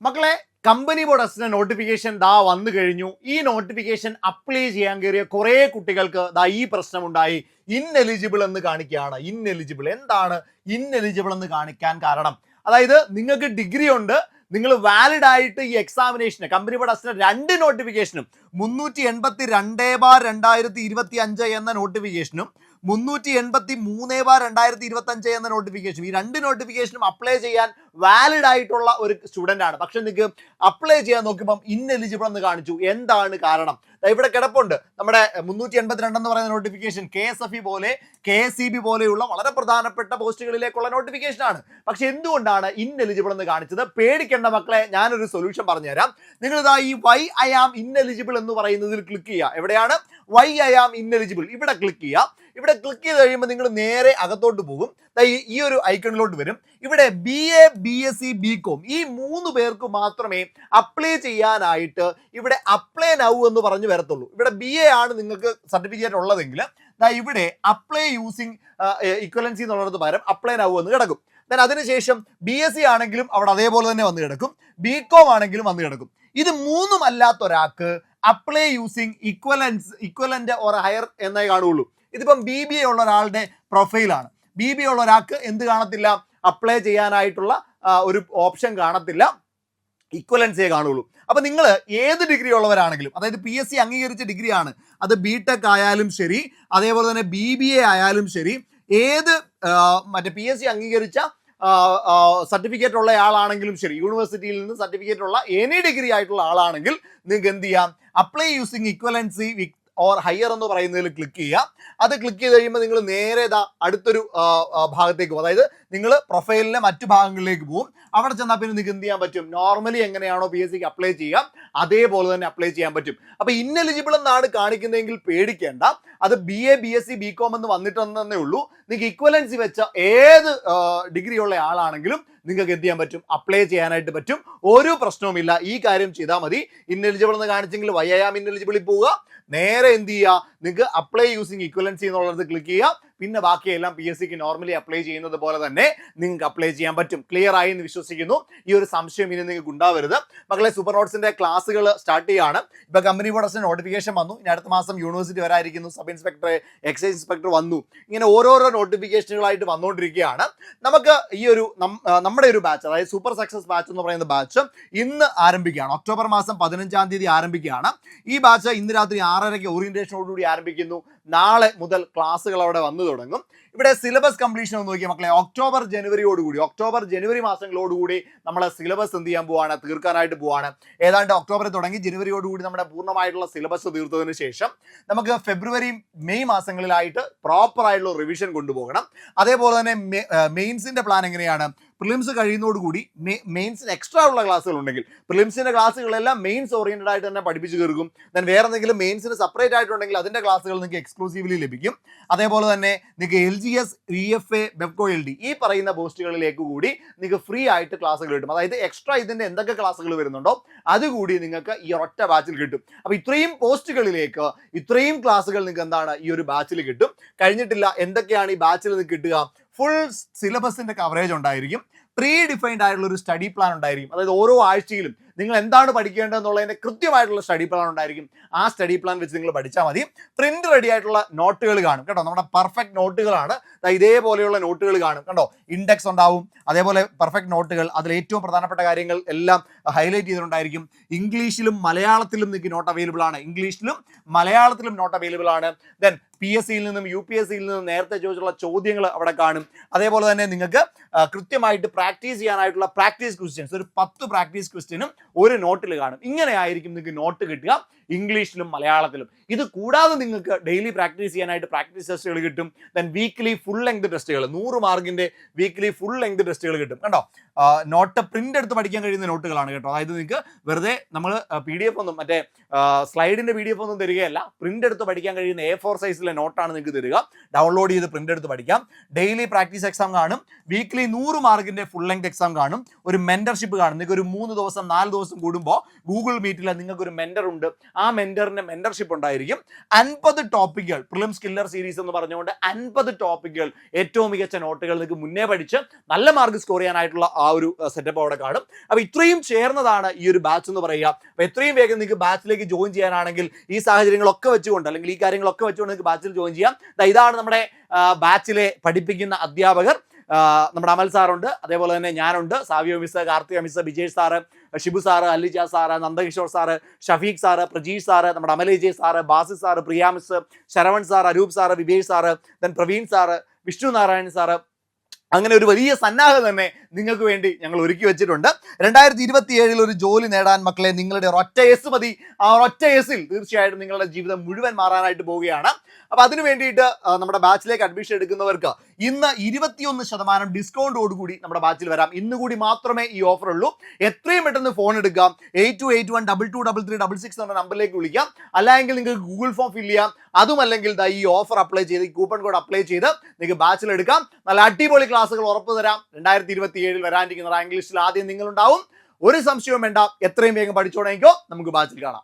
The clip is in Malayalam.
മക്കളെ, കമ്പനി ബോർഡ് അസിസ്റ്റന്റ് നോട്ടിഫിക്കേഷൻ ദാ വന്നു കഴിഞ്ഞു. ഈ നോട്ടിഫിക്കേഷൻ അപ്ലൈ ചെയ്യാൻ കയറിയ കുറെ കുട്ടികൾക്ക് ദാ ഈ പ്രശ്നമുണ്ടായി. ഇൻഎലിജിബിൾ എന്ന് കാണിക്കുകയാണ്. ഇൻഎലിജിബിൾ എന്താണ് ഇൻഎലിജിബിൾ എന്ന് കാണിക്കാൻ കാരണം? അതായത് നിങ്ങൾക്ക് ഡിഗ്രി ഉണ്ട്, നിങ്ങൾ വാലിഡ് ആയിട്ട് ഈ എക്സാമിനേഷന് കമ്പനി ബോർഡ് അസിസ്റ്റന്റ് 2 നോട്ടിഫിക്കേഷനും 382/2025 എന്ന നോട്ടിഫിക്കേഷനും 383/2025 എന്ന നോട്ടിഫിക്കേഷൻ, ഈ 2 നോട്ടിഫിക്കേഷനും അപ്ലൈ ചെയ്യാൻ വാലിഡ് ആയിട്ടുള്ള ഒരു സ്റ്റുഡന്റ് ആണ്. പക്ഷെ നിങ്ങൾക്ക് അപ്ലൈ ചെയ്യാൻ നോക്കുമ്പോൾ ഇൻഎലിജിബിൾ എന്ന് കാണിച്ചു. എന്താണ് കാരണം? ഇവിടെ കിടപ്പുണ്ട് നമ്മുടെ 382 എന്ന് പറയുന്ന നോട്ടിഫിക്കേഷൻ. KSFE പോലെ KSEB പോലെയുള്ള വളരെ പ്രധാനപ്പെട്ട പോസ്റ്റുകളിലേക്കുള്ള നോട്ടിഫിക്കേഷൻ ആണ്. പക്ഷെ എന്തുകൊണ്ടാണ് ഇൻഎലിജിബിൾ എന്ന് കാണിച്ചത്? പേടിക്കേണ്ട മക്കളെ, ഞാനൊരു സൊല്യൂഷൻ പറഞ്ഞുതരാം. നിങ്ങൾ ഇതാ ഈ വൈ ഐ ആം ഇൻഎലിജിബിൾ എന്ന് പറയുന്നതിൽ ക്ലിക്ക് ചെയ്യുക. എവിടെയാണ് വൈ ഐ ആം ഇൻഎലിജിബിൾ? ഇവിടെ ക്ലിക്ക് ചെയ്യുക. ഇവിടെ ക്ലിക്ക് ചെയ്ത് കഴിയുമ്പോൾ നിങ്ങൾ നേരെ അകത്തോട്ട് പോകും. ഈ ഒരു ഐക്കണിലോട്ട് വരും. ഇവിടെ BA BSc BCom ഈ 3 പേർക്ക് മാത്രമേ അപ്ലൈ ചെയ്യാനായിട്ട് ഇവിടെ അപ്ലൈ നൗ എന്ന് പറഞ്ഞു വരത്തുള്ളൂ. ഇവിടെ BA ആണ് നിങ്ങൾക്ക് സർട്ടിഫിക്കറ്റ് ഉള്ളതെങ്കിൽ ഇവിടെ അപ്ലൈ യൂസിങ് ഇക്വലൻസി എന്നുള്ളത് പകരം അപ്ലൈ നൗ എന്ന് കിടക്കും. അതിനുശേഷം BSc ആണെങ്കിലും അവിടെ അതേപോലെ തന്നെ വന്ന് കിടക്കും, BCom ആണെങ്കിലും വന്ന് കിടക്കും. ഇത് 3ഉം അല്ലാത്ത ഒരാൾക്ക് apply using equivalent or higher എന്നേ കാണുള്ളൂ. ഇതിപ്പം BBA ഉള്ള ഒരാളുടെ പ്രൊഫൈലാണ്. BBA ഉള്ള ഒരാൾക്ക് എന്ത് കാണത്തില്ല? അപ്ലൈ ചെയ്യാനായിട്ടുള്ള ഒരു ഓപ്ഷൻ കാണത്തില്ല, ഇക്വലൻസിയെ കാണുള്ളൂ. അപ്പൊ നിങ്ങൾ ഏത് ഡിഗ്രി ഉള്ളവരാണെങ്കിലും, അതായത് PSc അംഗീകരിച്ച ഡിഗ്രി ആണ്, അത് BTech ആയാലും ശരി, അതേപോലെ തന്നെ BBA ആയാലും ശരി, ഏത് മറ്റേ PSc അംഗീകരിച്ച സർട്ടിഫിക്കറ്റ് ഉള്ള ആളാണെങ്കിലും ശരി, യൂണിവേഴ്സിറ്റിയിൽ നിന്ന് സർട്ടിഫിക്കറ്റ് ഉള്ള എനി ഡിഗ്രി ആയിട്ടുള്ള ആളാണെങ്കിൽ നിങ്ങൾക്ക് എന്ത് ചെയ്യാം? Apply using equivalency or higher എന്ന് പറയുന്നതിൽ ക്ലിക്ക് ചെയ്യുക. അത് ക്ലിക്ക് ചെയ്ത് കഴിയുമ്പോൾ നിങ്ങൾ നേരെ അടുത്തൊരു ഭാഗത്തേക്ക് പോകും. അതായത് നിങ്ങൾ പ്രൊഫൈലിലെ മറ്റു ഭാഗങ്ങളിലേക്ക് പോകും. അവിടെ ചെന്നാൽ പിന്നെ നിങ്ങൾക്ക് എന്ത് ചെയ്യാൻ പറ്റും? നോർമലി എങ്ങനെയാണോ PScക്ക് അപ്ലൈ ചെയ്യാം അതേപോലെ തന്നെ അപ്ലൈ ചെയ്യാൻ പറ്റും. അപ്പൊ ഇൻഎലിജിബിൾ എന്നാണ് കാണിക്കുന്നതെങ്കിൽ പേടിക്കേണ്ട. അത് BA BSc BCom എന്ന് വന്നിട്ടുണ്ടെന്നേ ഉള്ളൂ. നിങ്ങൾക്ക് ഇക്വലൻസി വെച്ച ഏത് ഡിഗ്രി ഉള്ള ആളാണെങ്കിലും നിങ്ങൾക്ക് എന്ത് ചെയ്യാൻ പറ്റും? അപ്ലൈ ചെയ്യാനായിട്ട് പറ്റും. ഒരു പ്രശ്നവുമില്ല. ഈ കാര്യം ചെയ്താൽ മതി. ഇൻഎലിജിബിൾ എന്ന് കാണിച്ചെങ്കിൽ വൈ ഐ ആം ഇൻഎലിജിബിളിൽ പോവുക. നേരെ എന്ത് ചെയ്യുക? നിങ്ങൾക്ക് അപ്ലൈ യൂസിങ് ഇക്വലൻസി എന്നുള്ളത് ക്ലിക്ക് ചെയ്യുക. പിന്നെ ബാക്കിയെല്ലാം PScക്ക് നോർമലി അപ്ലൈ ചെയ്യുന്നത് പോലെ തന്നെ നിങ്ങൾക്ക് അപ്ലൈ ചെയ്യാൻ പറ്റും. ക്ലിയർ ആയി എന്ന് വിശ്വസിക്കുന്നു. ഈ ഒരു സംശയം ഇനി നിങ്ങൾക്ക് ഉണ്ടാവരുത്. മക്കളെ, സൂപ്പർ നോട്ട്സിന്റെ ക്ലാസ്സുകൾ സ്റ്റാർട്ട് ചെയ്യുകയാണ്. ഇപ്പൊ കമ്പനി ബോർഡ് അസിസ്റ്റന്റ് നോട്ടിഫിക്കേഷൻ വന്നു. ഇനി അടുത്ത മാസം യൂണിവേഴ്സിറ്റി വരായിരിക്കുന്നു. സബ് ഇൻസ്പെക്ടർ, എക്സൈസ് ഇൻസ്പെക്ടർ വന്നു. ഇങ്ങനെ ഓരോരോ നോട്ടിഫിക്കേഷനുകളായിട്ട് വന്നുകൊണ്ടിരിക്കുകയാണ്. നമുക്ക് ഈ ഒരു നമ്മുടെ ഒരു ബാച്ച്, അതായത് സൂപ്പർ സക്സസ് ബാച്ച് എന്ന് പറയുന്ന ബാച്ച് ഇന്ന് ആരംഭിക്കുകയാണ്. ഒക്ടോബർ മാസം 15-ാം തീയതി ആരംഭിക്കുകയാണ്. ഈ ബാച്ച് ഇന്ന് രാത്രി 6:30 ഓറിയന്റേഷനോടുകൂടി ആരംഭിക്കുന്നു. നാളെ മുതൽ ക്ലാസ്സുകൾ അവിടെ വന്നു തുടങ്ങും. ഇവിടെ സിലബസ് കംപ്ലീഷൻ ഒന്ന് നോക്കിയാൽ മക്കളെ, ഒക്ടോബർ ജനുവരി മാസങ്ങളോടുകൂടി നമ്മളെ സിലബസ് എന്ത് ചെയ്യാൻ പോവാണ്? തീർക്കാനായിട്ട് പോവാണ്. ഏതാണ്ട് ഒക്ടോബറിൽ തുടങ്ങി ജനുവരിയോടുകൂടി നമ്മുടെ പൂർണ്ണമായിട്ടുള്ള സിലബസ് തീർത്തതിന് ശേഷം നമുക്ക് ഫെബ്രുവരി മെയ് മാസങ്ങളിലായിട്ട് പ്രോപ്പർ ആയിട്ടുള്ള റിവിഷൻ കൊണ്ടുപോകണം. അതേപോലെ തന്നെ മെയിൻസിന്റെ പ്ലാൻ എങ്ങനെയാണ്? പ്രിലിംസ് കഴിയുന്നതോടുകൂടി മെയിൻസിന് എക്സ്ട്രാ ഉള്ള ക്ലാസ്സുകൾ ഉണ്ടെങ്കിൽ പ്രിലിംസിന്റെ ക്ലാസ്സുകളെല്ലാം മെയിൻസ് ഓറിയന്റഡ് ആയിട്ട് തന്നെ പഠിപ്പിച്ചു തീർക്കും. വേറെ എന്തെങ്കിലും മെയിൻസിന് സെപ്പറേറ്റ് ആയിട്ടുണ്ടെങ്കിൽ അതിന്റെ ക്ലാസ്സുകൾ നിങ്ങൾക്ക് എക്സ്ക്ലൂസീവ്ലി ലഭിക്കും. അതേപോലെ തന്നെ നിങ്ങൾക്ക് LGS, VFA, BEVCO LD ഈ പറയുന്ന പോസ്റ്റുകളിലേക്ക് കൂടി നിങ്ങൾക്ക് ഫ്രീ ആയിട്ട് ക്ലാസ്സുകൾ കിട്ടും. അതായത് എക്സ്ട്രാ ഇതിന്റെ എന്തൊക്കെ ക്ലാസ്സുകൾ വരുന്നുണ്ടോ അതുകൂടി നിങ്ങൾക്ക് ഈ ഒറ്റ ബാച്ചിൽ കിട്ടും. അപ്പൊ ഇത്രയും പോസ്റ്റുകളിലേക്ക് ഇത്രയും ക്ലാസ്സുകൾ നിങ്ങൾക്ക് എന്താണ് ഈ ഒരു ബാച്ചിൽ കിട്ടും. കഴിഞ്ഞിട്ടില്ല. എന്തൊക്കെയാണ് ഈ ബാച്ചിൽ നിങ്ങൾക്ക് കിട്ടുക? ഫുൾ സിലബസിന്റെ കവറേജ് ഉണ്ടായിരിക്കും. പ്രീ ഡിഫൈൻഡ് ആയിട്ടുള്ള ഒരു സ്റ്റഡി പ്ലാൻ ഉണ്ടായിരിക്കും. അതായത് ഓരോ ആഴ്ചയിലും നിങ്ങൾ എന്താണ് പഠിക്കേണ്ടതെന്നുള്ളതിന്റെ കൃത്യമായിട്ടുള്ള സ്റ്റഡി പ്ലാൻ ഉണ്ടായിരിക്കും. ആ സ്റ്റഡി പ്ലാൻ വെച്ച് നിങ്ങൾ പഠിച്ചാൽ മതി. പ്രിന്റ് റെഡി ആയിട്ടുള്ള നോട്ടുകൾ കാണും കേട്ടോ. നമ്മുടെ പെർഫെക്റ്റ് നോട്ടുകളാണ്. ഇതേപോലെയുള്ള നോട്ടുകൾ കാണും കണ്ടോ. ഇൻഡെക്സ് ഉണ്ടാവും, അതേപോലെ പെർഫെക്റ്റ് നോട്ടുകൾ. അതിൽ ഏറ്റവും പ്രധാനപ്പെട്ട കാര്യങ്ങൾ എല്ലാം ഹൈലൈറ്റ് ചെയ്തിട്ടുണ്ടായിരിക്കും. ഇംഗ്ലീഷിലും മലയാളത്തിലും നിങ്ങൾക്ക് നോട്ട് അവൈലബിൾ ആണ്. നോട്ട് അവൈലബിൾ ആണ്. ദെൻ PScയിൽ നിന്നും UPScയിൽ നിന്നും നേരത്തെ ചോദിച്ചുള്ള ചോദ്യങ്ങൾ അവിടെ കാണും. അതേപോലെ തന്നെ നിങ്ങൾക്ക് കൃത്യമായിട്ട് പ്രാക്ടീസ് ചെയ്യാനായിട്ടുള്ള പ്രാക്ടീസ് ക്വസ്റ്റ്യൻസ്, ഒരു 10 പ്രാക്ടീസ് ക്വസ്റ്റ്യനും ഒരു നോട്ടിൽ കാണും. ഇങ്ങനെ ആയിരിക്കും നിങ്ങൾക്ക് നോട്ട് കിട്ടുക ഇംഗ്ലീഷിലും മലയാളത്തിലും. ഇത് കൂടാതെ നിങ്ങൾക്ക് ഡെയിലി പ്രാക്ടീസ് ചെയ്യാനായിട്ട് പ്രാക്ടീസ് ടെസ്റ്റുകൾ കിട്ടും. ദെൻ വീക്ക്ലി ഫുൾ ലെങ്ത് ടെസ്റ്റുകൾ, 100 മാർക്കിന്റെ വീക്ക്ലി ഫുൾ ലെങ്ത് ടെസ്റ്റുകൾ കിട്ടും കേട്ടോ. നോട്ട് പ്രിന്റ് എടുത്ത് പഠിക്കാൻ കഴിയുന്ന നോട്ടുകളാണ് കേട്ടോ. അതായത് നിങ്ങൾക്ക് വെറുതെ നമ്മൾ PDF ഒന്നും മറ്റേ സ്ലൈഡിന്റെ PDF ഒന്നും തരികയല്ല. പ്രിന്റ് എടുത്ത് പഠിക്കാൻ കഴിയുന്ന A4 സൈസിലെ നോട്ടാണ് നിങ്ങൾക്ക് തരിക. ഡൗൺലോഡ് ചെയ്ത് പ്രിന്റ് എടുത്ത് പഠിക്കാം. ഡെയിലി പ്രാക്ടീസ് എക്സാം കാണും. വീക്ക്ലി 100 മാർക്കിന്റെ ഫുൾ ലെങ്ത് എക്സാം കാണും. ഒരു മെന്റർഷിപ്പ് കാണും. നിങ്ങൾക്ക് ഒരു 3 ദിവസം 4 ദിവസം കൂടുമ്പോൾ ഗൂഗിൾ മീറ്റിൽ നിങ്ങൾക്ക് ഒരു മെന്റർ ഉണ്ട്. ആ മെന്ററിന്റെ മെന്റർഷിപ്പ് ഉണ്ടായിരിക്കും. 50 ടോപ്പിക്കുകൾ പ്രിലിംസ് കില്ലർ സീരീസ് എന്ന് പറഞ്ഞുകൊണ്ട് 50 ടോപ്പിക്കുകൾ ഏറ്റവും മികച്ച നോട്ടുകൾ നിങ്ങൾക്ക് മുന്നേ പഠിച്ച് നല്ല മാർക്ക് സ്കോർ ചെയ്യാനായിട്ടുള്ള ആ ഒരു സെറ്റപ്പ് അവിടെ കാണും. അപ്പൊ ഇത്രയും ചേർന്നതാണ് ഈ ഒരു ബാച്ച് എന്ന് പറയുക. അപ്പൊ എത്രയും വേഗം നിങ്ങൾക്ക് ബാച്ചിലേക്ക് ജോയിൻ ചെയ്യാനാണെങ്കിൽ ഈ സാഹചര്യങ്ങളൊക്കെ വെച്ചുകൊണ്ട് അല്ലെങ്കിൽ ഈ കാര്യങ്ങളൊക്കെ വെച്ചുകൊണ്ട് നിങ്ങൾക്ക് ബാച്ചിൽ ജോയിൻ ചെയ്യാം. ഇതാണ് നമ്മുടെ ബാച്ചിലെ പഠിപ്പിക്കുന്ന അധ്യാപകർ. നമ്മുടെ അമൽ സാറുണ്ട്, അതേപോലെ തന്നെ ഞാനുണ്ട്, Savio miss, Karthika miss, Bijesh sir, Shibu sir, Allija sir, Nandakishore sir, Shafeeq sir, Prajeesh sir, നമ്മുടെ Amaleje sir, Basi sir, Priya miss, Saravan sir, Aroop sir, Vivesh sir, then Praveen sir, Vishnu Narayanan sir, അങ്ങനെ ഒരു വലിയ സന്നാഹം തന്നെ നിങ്ങൾക്ക് വേണ്ടി ഞങ്ങൾ ഒരുക്കി വെച്ചിട്ടുണ്ട്. 2027 ഒരു ജോലി നേടാൻ മക്കളെ നിങ്ങളുടെ ഒരൊറ്റ എസ് മതി. ആ ഒരൊറ്റ എസിൽ തീർച്ചയായിട്ടും നിങ്ങളുടെ ജീവിതം മുഴുവൻ മാറാനായിട്ട് പോവുകയാണ്. അപ്പൊ അതിനു വേണ്ടിയിട്ട് നമ്മുടെ ബാച്ചിലേക്ക് അഡ്മിഷൻ എടുക്കുന്നവർക്ക് ഇന്ന് 21% ഡിസ്കൗണ്ടോടുകൂടി നമ്മുടെ ബാച്ചിൽ വരാം. ഇന്ന് കൂടി മാത്രമേ ഈ ഓഫർ ഉള്ളൂ. എത്രയും പെട്ടെന്ന് ഫോൺ എടുക്കാം. 8281223366 എന്ന നമ്പറിലേക്ക് വിളിക്കാം. അല്ലെങ്കിൽ നിങ്ങൾക്ക് ഗൂഗിൾ ഫോം ഫില്ല് ചെയ്യാം. അതുമല്ലെങ്കിൽ ഈ ഓഫർ അപ്ലൈ ചെയ്ത്, ഈ കൂപ്പൺ കോഡ് അപ്ലൈ ചെയ്ത് നിങ്ങൾക്ക് ബാച്ചിൽ എടുക്കാം. നല്ല അടിപൊളി ക്ലാസ്സുകൾ ഉറപ്പ് തരാം. 2027 വരാനിരിക്കുന്ന റാങ്ക് ലിസ്റ്റിൽ ആദ്യം നിങ്ങളുണ്ടാവും. ഒരു സംശയവും വേണ്ട. എത്രയും വേഗം പഠിച്ചോണെങ്കിലോ നമുക്ക് ബാച്ചിൽ കാണാം.